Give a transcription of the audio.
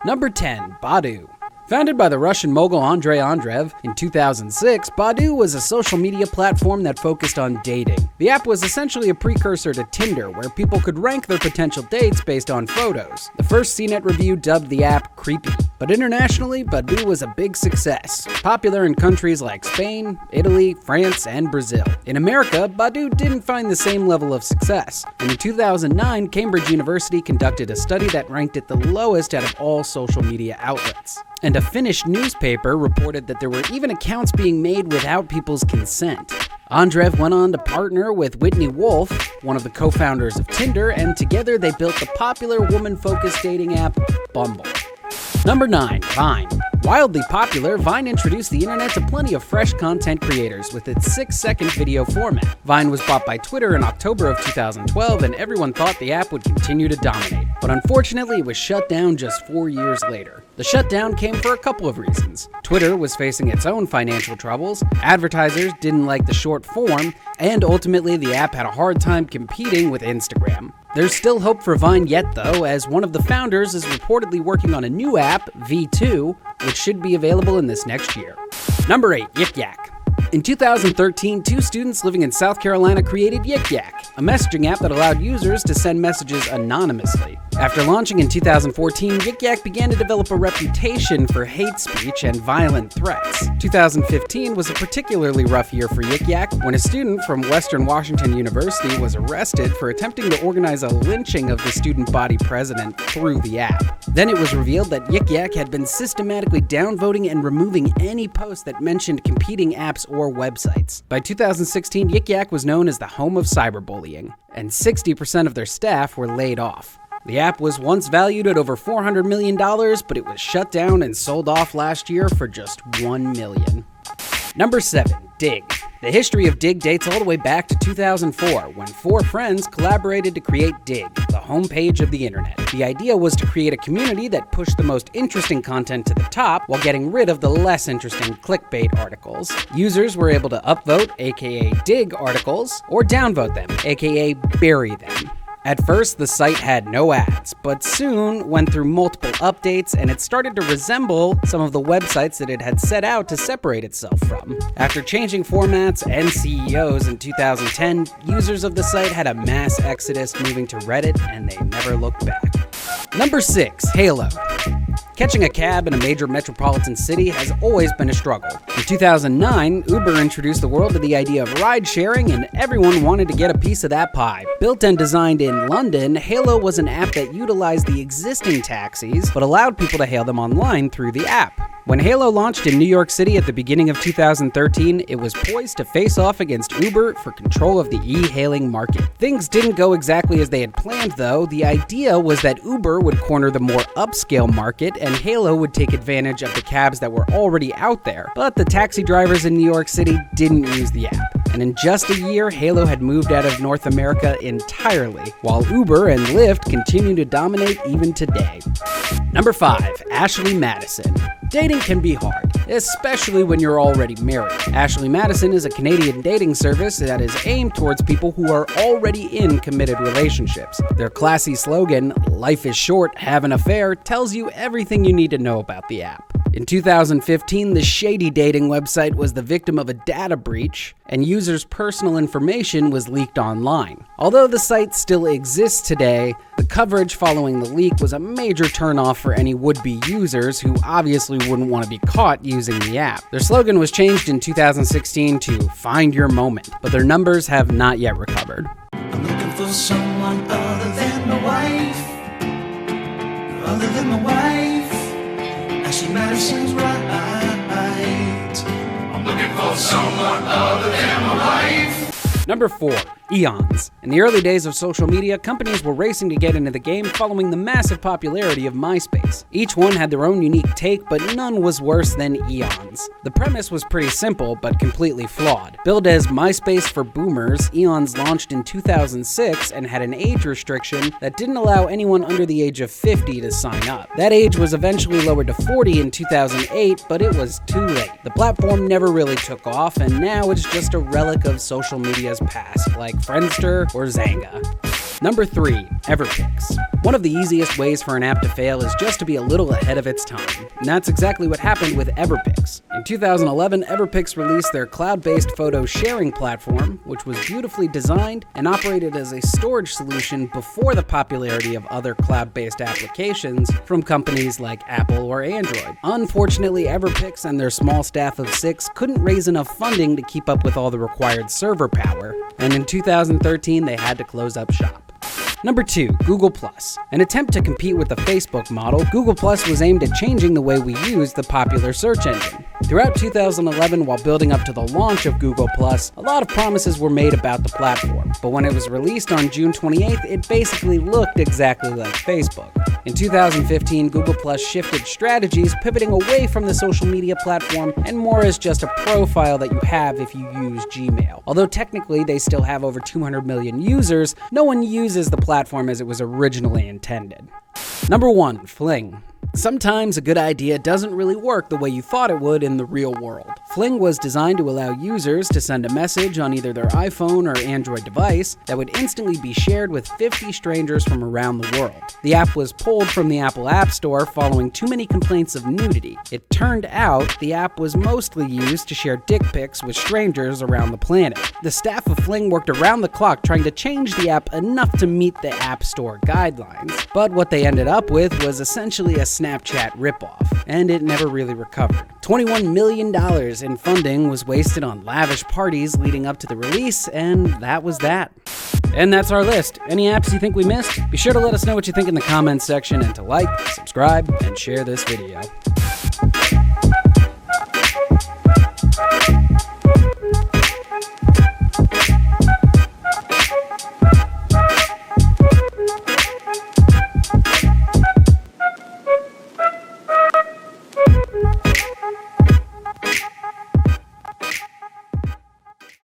Number 10. Badu. Founded by the Russian mogul Andrei Andreev in 2006, Badu was a social media platform that focused on dating. The app was essentially a precursor to Tinder, where people could rank their potential dates based on photos. The first CNET review dubbed the app creepy. But internationally, Badu was a big success, popular in countries like Spain, Italy, France, and Brazil. In America, Badu didn't find the same level of success, and in 2009, Cambridge University conducted a study that ranked it the lowest out of all social media outlets. And a Finnish newspaper reported that there were even accounts being made without people's consent. Andreev went on to partner with Whitney Wolf, one of the co-founders of Tinder, and together they built the popular woman-focused dating app Bumble. Number 9. Vine. Wildly popular, Vine introduced the internet to plenty of fresh content creators with its 6-second video format. Vine was bought by Twitter in October of 2012, and everyone thought the app would continue to dominate. But unfortunately, it was shut down just 4 years later. The shutdown came for a couple of reasons. Twitter was facing its own financial troubles, advertisers didn't like the short form, and ultimately the app had a hard time competing with Instagram. There's still hope for Vine yet though, as one of the founders is reportedly working on a new app, V2, which should be available in this next year. Number 8. Yik Yak. In 2013, 2 students living in South Carolina created Yik Yak, a messaging app that allowed users to send messages anonymously. After launching in 2014, Yik Yak began to develop a reputation for hate speech and violent threats. 2015 was a particularly rough year for Yik Yak when a student from Western Washington University was arrested for attempting to organize a lynching of the student body president through the app. Then it was revealed that Yik Yak had been systematically downvoting and removing any post that mentioned competing apps or websites. By 2016, Yik Yak was known as the home of cyberbullying, and 60% of their staff were laid off. The app was once valued at over $400 million, but it was shut down and sold off last year for just $1 million. Number 7. Digg. The history of Digg dates all the way back to 2004, when 4 friends collaborated to create Digg, the homepage of the internet. The idea was to create a community that pushed the most interesting content to the top while getting rid of the less interesting clickbait articles. Users were able to upvote, aka Digg articles, or downvote them, aka bury them. At first, the site had no ads, but soon went through multiple updates and it started to resemble some of the websites that it had set out to separate itself from. After changing formats and CEOs in 2010, users of the site had a mass exodus moving to Reddit and they never looked back. Number 6. Halo. Catching a cab in a major metropolitan city has always been a struggle. In 2009, Uber introduced the world to the idea of ride-sharing, and everyone wanted to get a piece of that pie. Built and designed in London, Halo was an app that utilized the existing taxis, but allowed people to hail them online through the app. When Halo launched in New York City at the beginning of 2013, it was poised to face off against Uber for control of the e-hailing market. Things didn't go exactly as they had planned though. The idea was that Uber would corner the more upscale market and Halo would take advantage of the cabs that were already out there. But the taxi drivers in New York City didn't use the app. And in just a year, Halo had moved out of North America entirely, while Uber and Lyft continue to dominate even today. Number 5. Ashley Madison. Dating can be hard, especially when you're already married. Ashley Madison is a Canadian dating service that is aimed towards people who are already in committed relationships. Their classy slogan, "Life is short, have an affair," tells you everything you need to know about the app. In 2015, the shady dating website was the victim of a data breach, and users' personal information was leaked online. Although the site still exists today, the coverage following the leak was a major turnoff for any would-be users who obviously wouldn't want to be caught using the app. Their slogan was changed in 2016 to "Find Your Moment," but their numbers have not yet recovered. I'm looking for someone other than my wife. Other than my wife. Ashley Madison's right. I'm looking for someone other than my wife. Number 4. Eons. In the early days of social media, companies were racing to get into the game following the massive popularity of MySpace. Each one had their own unique take, but none was worse than Eons. The premise was pretty simple, but completely flawed. Billed as MySpace for boomers, Eons launched in 2006 and had an age restriction that didn't allow anyone under the age of 50 to sign up. That age was eventually lowered to 40 in 2008, but it was too late. The platform never really took off, and now it's just a relic of social media's past, like Friendster or Zanga. Number 3. Everpics. One of the easiest ways for an app to fail is just to be a little ahead of its time, and that's exactly what happened with Everpics. In 2011, Everpics released their cloud-based photo sharing platform, which was beautifully designed and operated as a storage solution before the popularity of other cloud-based applications from companies like Apple or Android. Unfortunately, Everpics and their small staff of 6 couldn't raise enough funding to keep up with all the required server power, and in 2013 they had to close up shop. Number 2. Google+. An attempt to compete with the Facebook model, Google+ was aimed at changing the way we use the popular search engine. Throughout 2011, while building up to the launch of Google+, a lot of promises were made about the platform, but when it was released on June 28th, it basically looked exactly like Facebook. In 2015, Google+ shifted strategies, pivoting away from the social media platform and more as just a profile that you have if you use Gmail. Although technically they still have over 200 million users, no one uses the platform as it was originally intended. Number 1. Fling. Sometimes a good idea doesn't really work the way you thought it would in the real world. Fling was designed to allow users to send a message on either their iPhone or Android device that would instantly be shared with 50 strangers from around the world. The app was pulled from the Apple App Store following too many complaints of nudity. It turned out the app was mostly used to share dick pics with strangers around the planet. The staff of Fling worked around the clock trying to change the app enough to meet the App Store guidelines, but what they ended up with was essentially a Snapchat ripoff, and it never really recovered. $21 million in funding was wasted on lavish parties leading up to the release, and that was that. And that's our list. Any apps you think we missed? Be sure to let us know what you think in the comments section and to like, subscribe, and share this video.